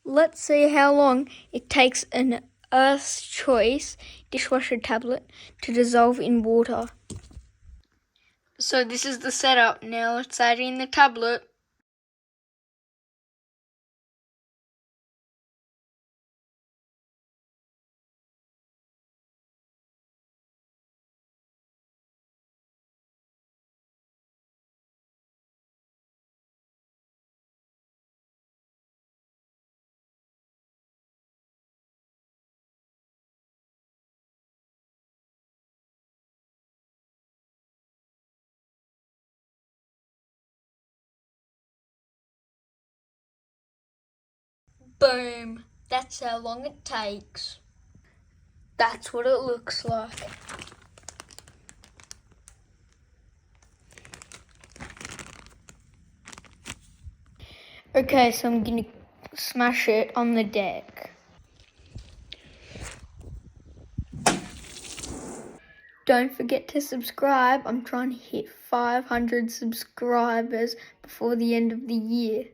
Let's see how long it takes an Earth's Choice dishwasher tablet to dissolve in water. So this is the setup. Now let's add in the tablet. Boom! That's how long it takes. That's what it looks like. Okay, so I'm gonna smash it on the deck. Don't forget to subscribe. I'm trying to hit 500 subscribers before the end of the year.